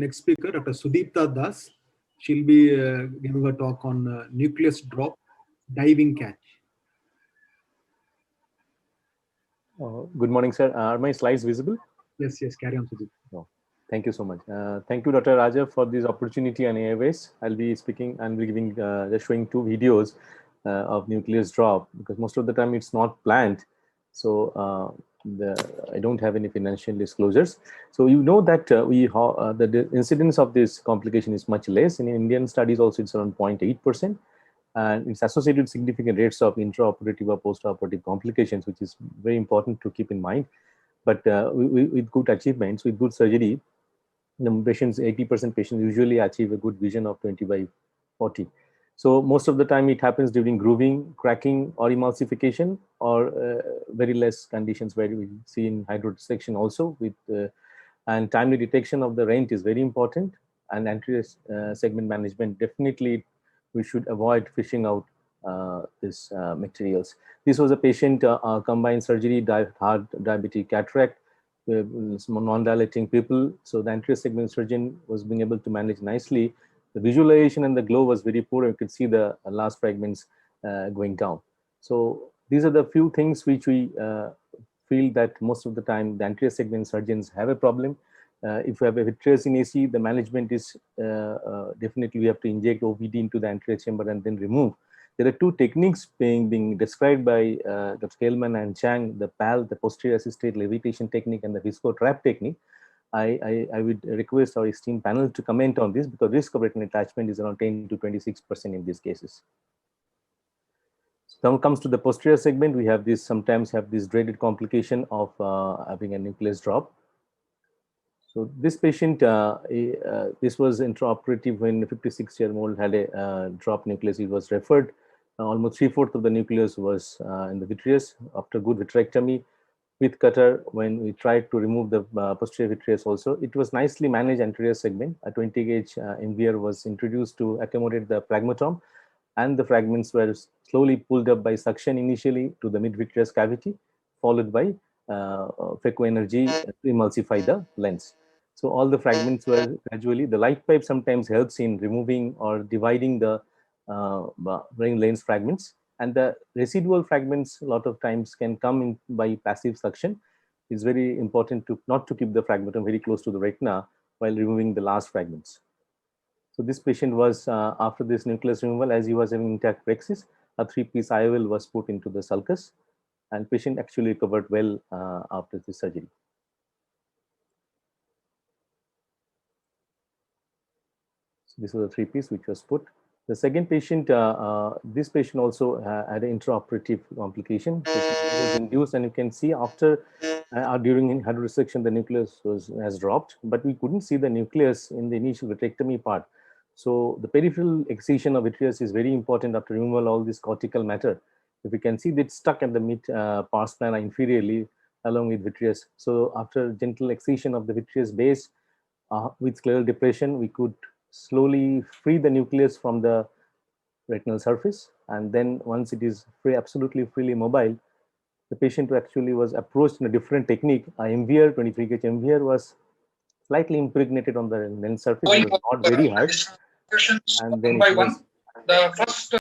Next speaker, Dr. Sudipta Das. She'll be giving a talk on nucleus drop diving catch. Good morning, sir. Are my slides visible? Yes, yes, carry on, Sudipta. Oh, thank you so much. Thank you, Dr. Raja, for this opportunity on Airways. I'll be speaking and be giving, just showing two videos of nucleus drop, because most of the time it's not planned. So I don't have any financial disclosures. So you know that the incidence of this complication is much less. In Indian studies also it's around 0.8%. And it's associated with significant rates of intraoperative or postoperative complications, which is very important to keep in mind. But with good achievements, with good surgery, the patients, 80% patients usually achieve a good vision of 20/40. So most of the time it happens during grooving, cracking, or emulsification, or very less conditions where we see in hydrodissection also. And timely detection of the rent is very important. And anterior segment management, definitely we should avoid fishing out these materials. This was a patient, combined surgery, hard diabetic cataract, non-dilating pupil. So the anterior segment surgeon was being able to manage nicely. The visualization and the glow was very poor. You could see the last fragments going down. So these are the few things which we feel that most of the time the anterior segment surgeons have a problem. If you have a vitreous in AC, the management is definitely we have to inject OVD into the anterior chamber and then remove. There are two techniques being described by Dr. Kelman and Chang, the PAL, the posterior assisted levitation technique, and the visco trap technique. I would request our esteemed panel to comment on this, because risk of retinal attachment is around 10 to 26% in these cases. So when it comes to the posterior segment, we have this, sometimes have this dreaded complication of having a nucleus drop. So this patient, this was intraoperative when a 56-year-old had a drop nucleus. He was referred. Almost 3/4 of the nucleus was in the vitreous. After good vitrectomy with cutter, when we tried to remove the posterior vitreous also, it was nicely managed anterior segment. A 20 gauge MVR was introduced to accommodate the pragmatome, and the fragments were slowly pulled up by suction initially to the mid-vitreous cavity, followed by phaco energy to emulsify the lens. So all the fragments were gradually, the light pipe sometimes helps in removing or dividing the lens fragments, and the residual fragments a lot of times can come in by passive suction. It's very important to not to keep the fragmentum very close to the retina while removing the last fragments. So this patient was, after this nucleus removal, as he was having intact rhexis, a 3-piece IOL was put into the sulcus, and patient actually recovered well after this surgery. So this was a 3-piece which was put. The second patient, this patient also had an intraoperative complication. It was induced, and you can see after during hydroresection, the nucleus has dropped, but we couldn't see the nucleus in the initial vitrectomy part. So the peripheral excision of vitreous is very important after removal all this cortical matter. If you can see that stuck at the mid pars plana inferiorly along with vitreous. So after gentle excision of the vitreous base with scleral depression, we could slowly free the nucleus from the retinal surface, and then once it is free, absolutely freely mobile, the patient actually was approached in a different technique. MVR, 23 gauge MVR was slightly impregnated on the lens surface. It was not very hard, and then it was the first.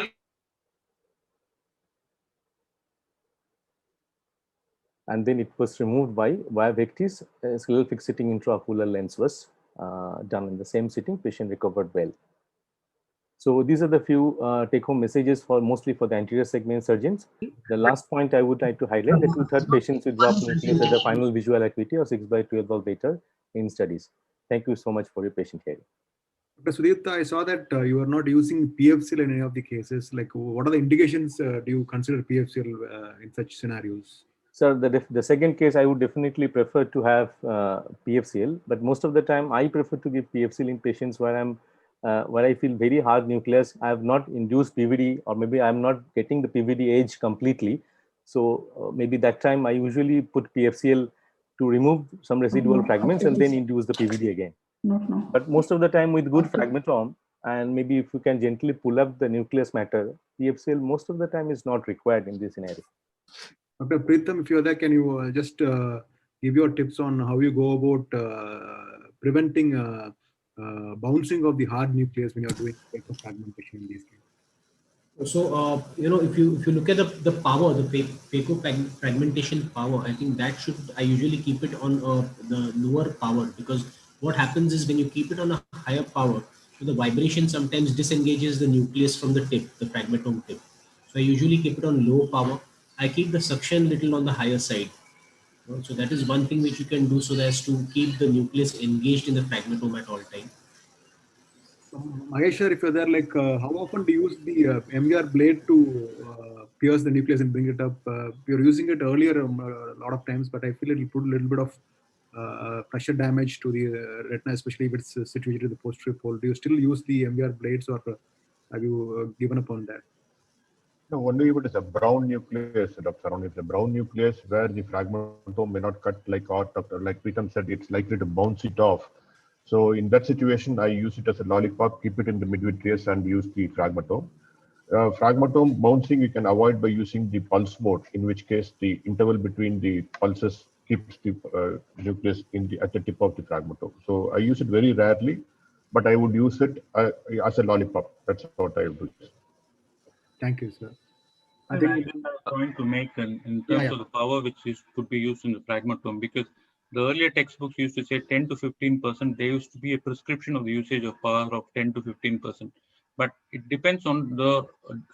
And then it was removed by via Vectis. Scleral fixating intraocular lens was done in the same sitting. Patient recovered well. So these are the few take-home messages for mostly for the anterior segment surgeons. The last point I would like to highlight, that 2/3 patients with drop nucleus at the final visual acuity of 6/12 or better in studies. Thank you so much for your patient hearing. Dr. Sudipta, I saw that you are not using PFCL in any of the cases. Like, what are the indications do you consider PFCL in such scenarios? Sir, the second case, I would definitely prefer to have PFCL, but most of the time I prefer to give PFCL in patients where I feel very hard nucleus. I have not induced PVD, or maybe I'm not getting the PVD age completely. So maybe that time I usually put PFCL to remove some residual fragments and then induce the PVD again. But most of the time with good fragmentome, and maybe if you can gently pull up the nucleus matter, PFCL most of the time is not required in this scenario. Dr. Preetham, if you're there, can you just give your tips on how you go about preventing bouncing of the hard nucleus when you're doing fragmentation in these cases. So, if you look at the power, the Peko fragmentation power, I think that I usually keep it on the lower power, because what happens is when you keep it on a higher power, the vibration sometimes disengages the nucleus from the tip, the fragmentome tip. So I usually keep it on low power. I keep the suction little on the higher side. So that is one thing which you can do so as to keep the nucleus engaged in the fragmentome at all time. Mahesh, sir, if you're there, like how often do you use the MVR blade to pierce the nucleus and bring it up? You're using it earlier a lot of times, but I feel it will put a little bit of pressure damage to the retina, especially if it's situated in the posterior pole. Do you still use the MVR blades, or have you given up on that? No, only if it is a brown nucleus, Dr. Saran. If it's a brown nucleus where the fragmentome may not cut like Preetham said, it's likely to bounce it off. So in that situation, I use it as a lollipop, keep it in the midvitreous and use the fragmentome. Fragmentome bouncing you can avoid by using the pulse mode, in which case the interval between the pulses keeps the nucleus at the tip of the fragmentome. So I use it very rarely, but I would use it as a lollipop. That's what I would do. Thank you, sir. I think I was going to make in terms of the power which could be used in the fragmentome, because the earlier textbooks used to say 10 to 15%. There used to be a prescription of the usage of power of 10 to 15%. But it depends on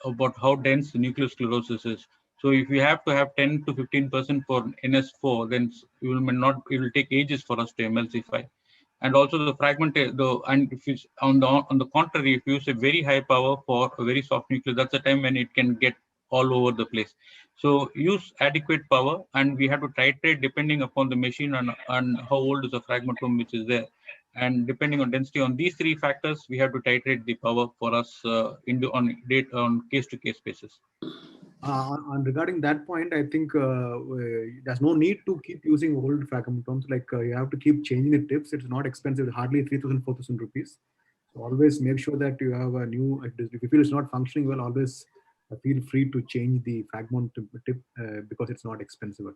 about how dense the nuclear sclerosis is. So if we have to have 10 to 15% for NS4, then it will take ages for us to emulsify. And also the fragment, and if it's on the contrary, if you use a very high power for a very soft nucleus, that's the time when it can get all over the place. So use adequate power, and we have to titrate depending upon the machine and how old is the fragmentome which is there. And depending on density, on these three factors, we have to titrate the power for us on case-to-case basis. And regarding that point, I think there's no need to keep using old fragmentomes. Like you have to keep changing the tips. It's not expensive, hardly 3,000, 4,000 rupees. So always make sure that you have a new, if you feel it's not functioning well, always feel free to change the fragment tip because it's not expensive at all.